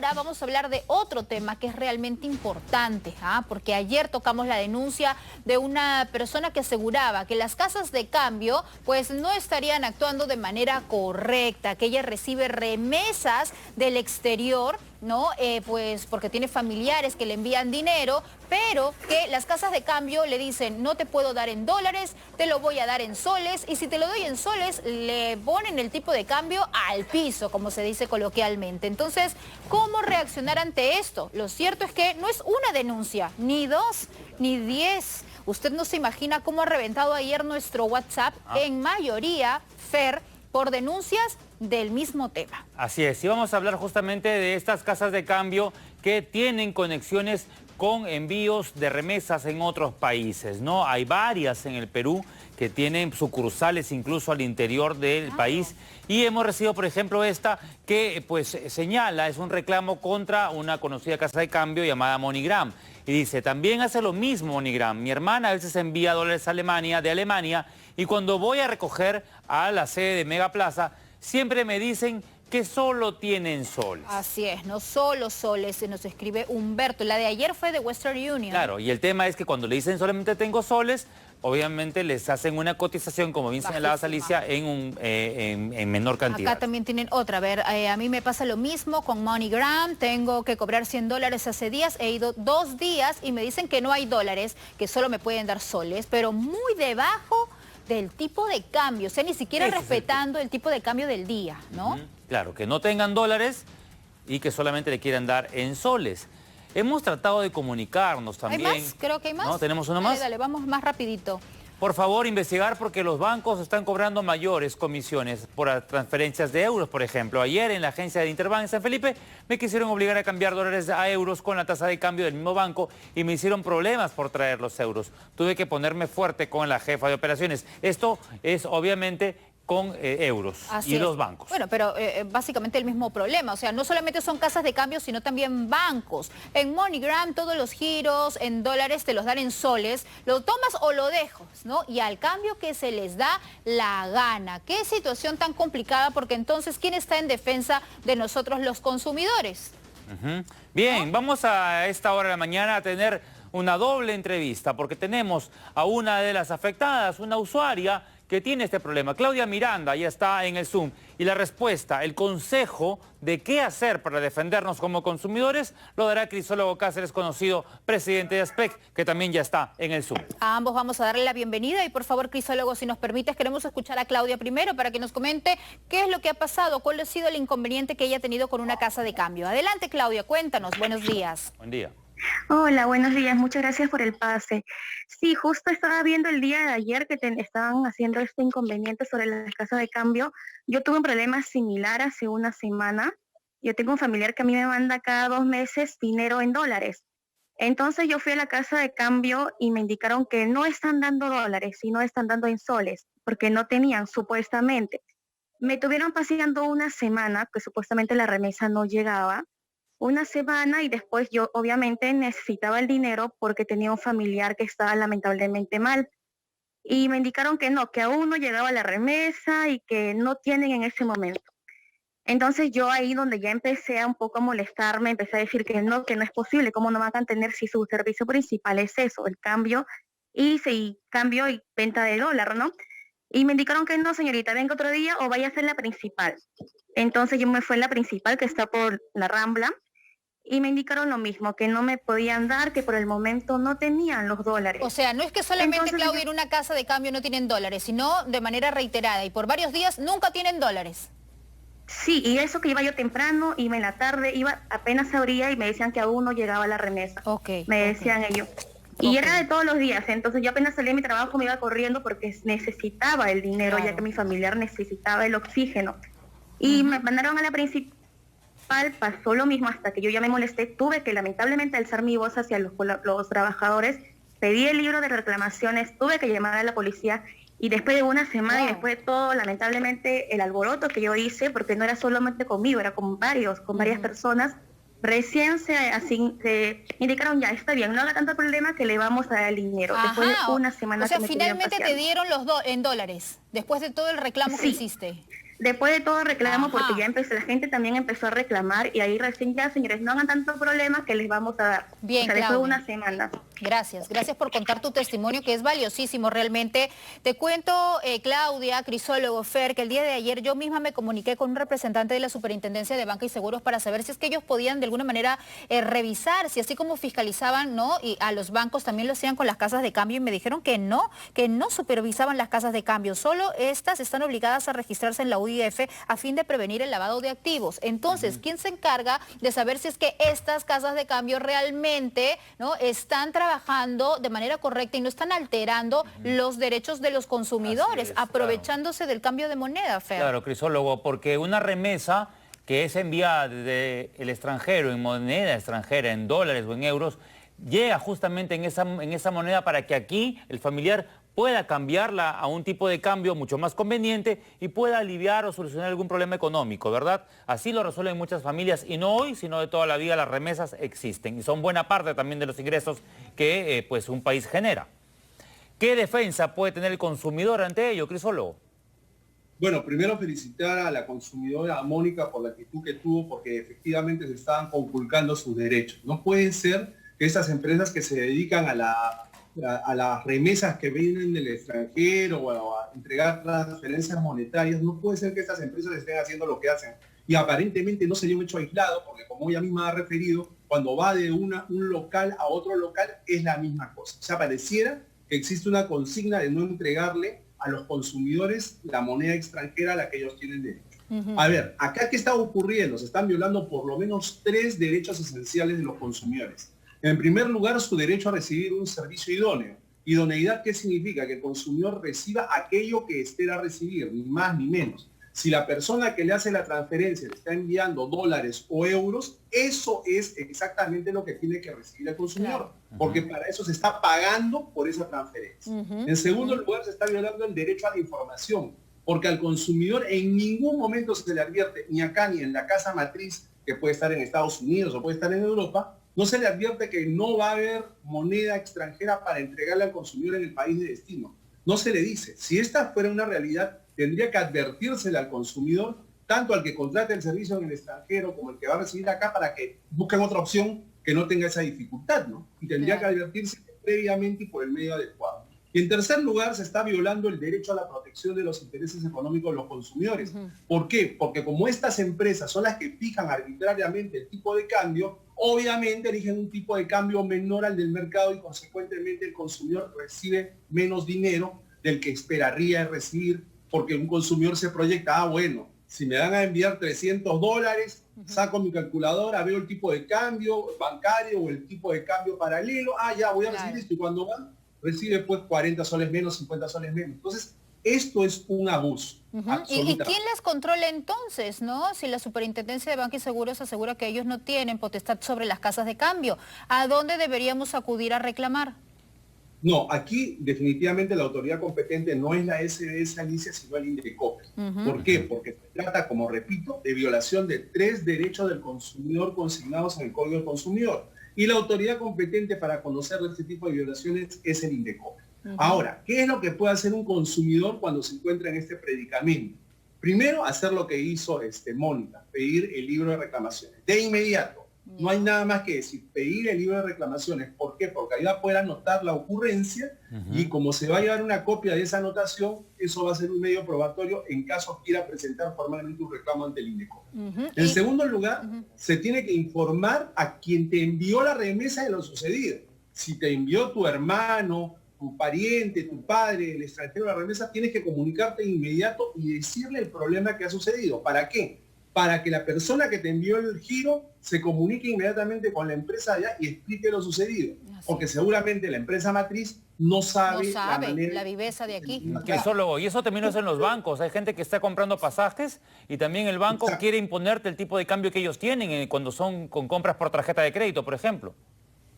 ahora vamos a hablar de otro tema que es realmente importante, porque ayer tocamos la denuncia de una persona que aseguraba que las casas de cambio pues no estarían actuando de manera correcta, que ella recibe remesas del exterior, ¿no? Pues porque tiene familiares que le envían dinero, pero que las casas de cambio le dicen no te puedo dar en dólares, te lo voy a dar en soles, y si te lo doy en soles le ponen el tipo de cambio al piso, como se dice coloquialmente. Entonces, ¿cómo reaccionar ante esto? Lo cierto es que no es una denuncia, ni dos, ni 10. Usted no se imagina cómo ha reventado ayer nuestro WhatsApp, en mayoría, Fer, por denuncias del mismo tema. Así es, y vamos a hablar justamente de estas casas de cambio que tienen conexiones con envíos de remesas en otros países, ¿no? Hay varias en el Perú que tienen sucursales incluso al interior del país, y hemos recibido, por ejemplo, esta que pues señala, es un reclamo contra una conocida casa de cambio llamada MoneyGram, y dice, también hace lo mismo MoneyGram, mi hermana a veces envía dólares a Alemania, y cuando voy a recoger a la sede de Megaplaza, siempre me dicen que solo tienen soles. Así es, no solo soles, se nos escribe Humberto. La de ayer fue de Western Union. Claro, y el tema es que cuando le dicen solamente tengo soles, obviamente les hacen una cotización, como bien señalaba Alicia, en menor cantidad. Acá también tienen otra. A ver, a mí me pasa lo mismo con MoneyGram. Tengo que cobrar $100 hace días. He ido 2 días y me dicen que no hay dólares, que solo me pueden dar soles, pero muy debajo del tipo de cambio. O sea, ni siquiera respetando el tipo de cambio del día, ¿no? Claro, que no tengan dólares y que solamente le quieran dar en soles. Hemos tratado de comunicarnos también. ¿Hay más? Creo que hay más. ¿No? ¿Tenemos uno más? Dale, vamos más rapidito. Por favor, investigar porque los bancos están cobrando mayores comisiones por transferencias de euros, por ejemplo. Ayer en la agencia de Interbank en San Felipe me quisieron obligar a cambiar dólares a euros con la tasa de cambio del mismo banco y me hicieron problemas por traer los euros. Tuve que ponerme fuerte con la jefa de operaciones. Esto es obviamente con euros y los bancos. Bueno, pero básicamente el mismo problema. O sea, no solamente son casas de cambio, sino también bancos. En MoneyGram todos los giros en dólares te los dan en soles. Lo tomas o lo dejas, ¿no? Y al cambio que se les da la gana. Qué situación tan complicada, porque entonces, ¿quién está en defensa de nosotros los consumidores? Bien, vamos a esta hora de la mañana a tener una doble entrevista, porque tenemos a una de las afectadas, una usuaria que tiene este problema. Claudia Miranda ya está en el Zoom, y la respuesta, el consejo de qué hacer para defendernos como consumidores, lo dará Crisólogo Cáceres, conocido presidente de ASPEC, que también ya está en el Zoom. A ambos vamos a darle la bienvenida, y por favor, Crisólogo, si nos permites, queremos escuchar a Claudia primero para que nos comente qué es lo que ha pasado, cuál ha sido el inconveniente que ella ha tenido con una casa de cambio. Adelante, Claudia, cuéntanos. Buenos días. Buen día. Hola, buenos días, muchas gracias por el pase. Sí, justo estaba viendo el día de ayer que estaban haciendo este inconveniente sobre las casas de cambio. Yo tuve un problema similar hace una semana. Yo tengo un familiar que a mí me manda cada 2 meses dinero en dólares. Entonces yo fui a la casa de cambio y me indicaron que no están dando dólares, sino están dando en soles, porque no tenían supuestamente. Me tuvieron paseando una semana, que supuestamente la remesa no llegaba. Una semana, y después yo obviamente necesitaba el dinero porque tenía un familiar que estaba lamentablemente mal. Y me indicaron que no, que aún no llegaba la remesa y que no tienen en ese momento. Entonces yo ahí donde ya empecé a un poco a molestarme, empecé a decir que no es posible, cómo no van a tener si su servicio principal es eso, el cambio cambio y venta de dólar, ¿no? Y me indicaron que no, señorita, venga otro día o vaya a ser la principal. Entonces yo me fui a la principal, que está por la Rambla, y me indicaron lo mismo, que no me podían dar, que por el momento no tenían los dólares. O sea, no es que solamente, entonces, Claudia, en una casa de cambio no tienen dólares, sino de manera reiterada, y por varios días nunca tienen dólares. Sí, y eso que iba yo temprano, iba en la tarde, apenas se abría y me decían que aún no llegaba la remesa. Me decían ellos. Y era de todos los días, entonces yo apenas salí de mi trabajo, me iba corriendo porque necesitaba el dinero, ya que mi familiar necesitaba el oxígeno. Y me mandaron a la principal, pasó lo mismo hasta que yo ya me molesté, tuve que lamentablemente alzar mi voz hacia los trabajadores, pedí el libro de reclamaciones, tuve que llamar a la policía, y después de una semana y después de todo, lamentablemente, el alboroto que yo hice, porque no era solamente conmigo, era con varias personas, recién se indicaron, ya está bien, no haga tanto problema que le vamos a dar el dinero. Después de una semana. O sea, finalmente te dieron en dólares, después de todo el reclamo que hiciste. Después de todo reclamo, Ajá. porque ya la gente también empezó a reclamar y ahí recién ya, señores, no hagan tanto problema que les vamos a dar. Bien, O sea, después de Claudia. una semana. Gracias por contar tu testimonio que es valiosísimo realmente. Te cuento, Claudia, Crisólogo, Fer, que el día de ayer yo misma me comuniqué con un representante de la Superintendencia de Banca y Seguros para saber si es que ellos podían de alguna manera revisar, si así como fiscalizaban, ¿no? Y a los bancos también lo hacían con las casas de cambio y me dijeron que no supervisaban las casas de cambio, solo estas están obligadas a registrarse en la UIF a fin de prevenir el lavado de activos. Entonces, ¿quién se encarga de saber si es que estas casas de cambio realmente, ¿no?, están trabajando de manera correcta y no están alterando los derechos de los consumidores, aprovechándose del cambio de moneda, Fer? Claro, Crisólogo, porque una remesa que es enviada desde el extranjero en moneda extranjera, en dólares o en euros, llega justamente en esa moneda para que aquí el familiar pueda cambiarla a un tipo de cambio mucho más conveniente y pueda aliviar o solucionar algún problema económico, ¿verdad? Así lo resuelven muchas familias y no hoy, sino de toda la vida. Las remesas existen y son buena parte también de los ingresos que pues un país genera. ¿Qué defensa puede tener el consumidor ante ello, Crisólogo? Bueno, primero felicitar a la consumidora, a Mónica, por la actitud que tuvo, porque efectivamente se estaban conculcando sus derechos. No puede ser que esas empresas que se dedican a las remesas que vienen del extranjero o a entregar transferencias monetarias, no puede ser que estas empresas estén haciendo lo que hacen. Y aparentemente no sería un hecho aislado, porque como ella misma ha referido, cuando va de un local a otro local es la misma cosa. O sea, pareciera que existe una consigna de no entregarle a los consumidores la moneda extranjera a la que ellos tienen derecho. A ver, acá ¿qué está ocurriendo? Se están violando por lo menos 3 derechos esenciales de los consumidores. En primer lugar, su derecho a recibir un servicio idóneo. Idoneidad, ¿qué significa? Que el consumidor reciba aquello que espera recibir, ni más ni menos. Si la persona que le hace la transferencia le está enviando dólares o euros, eso es exactamente lo que tiene que recibir el consumidor, porque para eso se está pagando por esa transferencia. En segundo lugar, se está violando el derecho a la información, porque al consumidor en ningún momento se le advierte, ni acá ni en la casa matriz, que puede estar en Estados Unidos o puede estar en Europa, no se le advierte que no va a haber moneda extranjera para entregarle al consumidor en el país de destino. No se le dice. Si esta fuera una realidad, tendría que advertírsela al consumidor, tanto al que contrate el servicio en el extranjero como el que va a recibir acá, para que busquen otra opción que no tenga esa dificultad, ¿no? Y tendría que advertirse previamente y por el medio adecuado. Y en tercer lugar, se está violando el derecho a la protección de los intereses económicos de los consumidores. ¿Por qué? Porque como estas empresas son las que fijan arbitrariamente el tipo de cambio, obviamente eligen un tipo de cambio menor al del mercado y consecuentemente el consumidor recibe menos dinero del que esperaría recibir, porque un consumidor se proyecta, bueno, si me van a enviar $300, saco mi calculadora, veo el tipo de cambio bancario o el tipo de cambio paralelo, ya voy a recibir esto, y cuando va, recibe pues 40 soles menos, 50 soles menos. Entonces, esto es un abuso. ¿Y quién les controla entonces, no? Si la Superintendencia de Banca y Seguros asegura que ellos no tienen potestad sobre las casas de cambio, ¿a dónde deberíamos acudir a reclamar? No, aquí definitivamente la autoridad competente no es la SBS Alicia, sino el INDECOPE. ¿Por qué? Porque se trata, como repito, de violación de 3 derechos del consumidor consignados en el Código del Consumidor. Y la autoridad competente para conocer este tipo de violaciones es el INDECOPE. Ahora, ¿qué es lo que puede hacer un consumidor cuando se encuentra en este predicamento? Primero, hacer lo que hizo Mónica, pedir el libro de reclamaciones. De inmediato. No hay nada más que decir, pedir el libro de reclamaciones. ¿Por qué? Porque ahí va a poder anotar la ocurrencia y como se va a llevar una copia de esa anotación, eso va a ser un medio probatorio en caso quiera presentar formalmente un reclamo ante el INDECOPE. En segundo lugar, se tiene que informar a quien te envió la remesa de lo sucedido. Si te envió tu hermano, tu pariente, tu padre, el extranjero, la remesa, tienes que comunicarte de inmediato y decirle el problema que ha sucedido. ¿Para qué? Para que la persona que te envió el giro se comunique inmediatamente con la empresa allá y explique lo sucedido. Porque seguramente la empresa matriz no sabe la viveza de aquí. Crisólogo, y eso también lo hacen los bancos. Hay gente que está comprando pasajes y también el banco quiere imponerte el tipo de cambio que ellos tienen cuando son con compras por tarjeta de crédito, por ejemplo.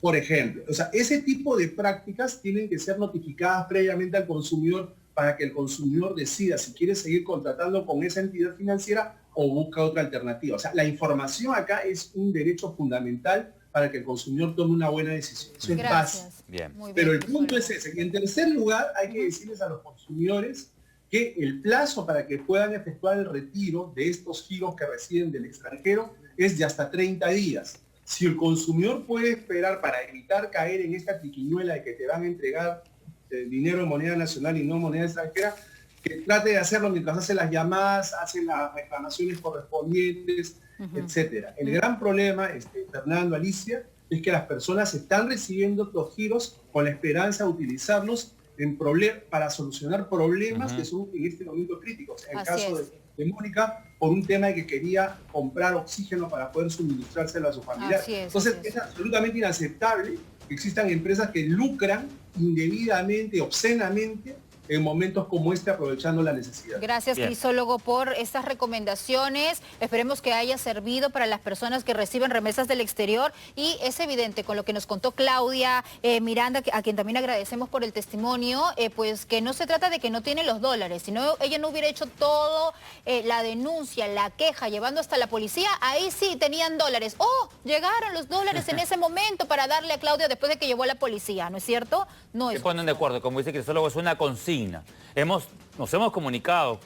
Por ejemplo, o sea, ese tipo de prácticas tienen que ser notificadas previamente al consumidor para que el consumidor decida si quiere seguir contratando con esa entidad financiera o busca otra alternativa. O sea, la información acá es un derecho fundamental para que el consumidor tome una buena decisión. Eso es básico. Bien. Pero el punto es ese. Y en tercer lugar, hay que decirles a los consumidores que el plazo para que puedan efectuar el retiro de estos giros que residen del extranjero es de hasta 30 días. Si el consumidor puede esperar para evitar caer en esta triquiñuela de que te van a entregar dinero en moneda nacional y no moneda extranjera, que trate de hacerlo mientras hace las llamadas, hace las reclamaciones correspondientes, etcétera. El gran problema, Fernando, Alicia, es que las personas están recibiendo los giros con la esperanza de utilizarlos para solucionar problemas que son en este momento críticos. En el caso de Mónica, por un tema de que quería comprar oxígeno para poder suministrárselo a su familiar. Entonces es absolutamente inaceptable que existan empresas que lucran indebidamente, obscenamente, en momentos como este, aprovechando la necesidad. Gracias, Crisólogo, por estas recomendaciones. Esperemos que haya servido para las personas que reciben remesas del exterior. Y es evidente, con lo que nos contó Claudia Miranda, a quien también agradecemos por el testimonio, pues que no se trata de que no tiene los dólares, sino ella no hubiera hecho todo, la denuncia, la queja, llevando hasta la policía, ahí sí tenían dólares. ¡Oh! Llegaron los dólares en ese momento para darle a Claudia después de que llevó a la policía, ¿no es cierto? No es. Se ponen de acuerdo, como dice Crisólogo, es una consigna. Nos hemos comunicado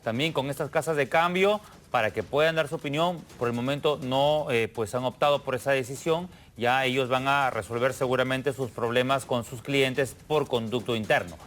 también con estas casas de cambio para que puedan dar su opinión. Por el momento no pues han optado por esa decisión. Ya ellos van a resolver seguramente sus problemas con sus clientes por conducto interno.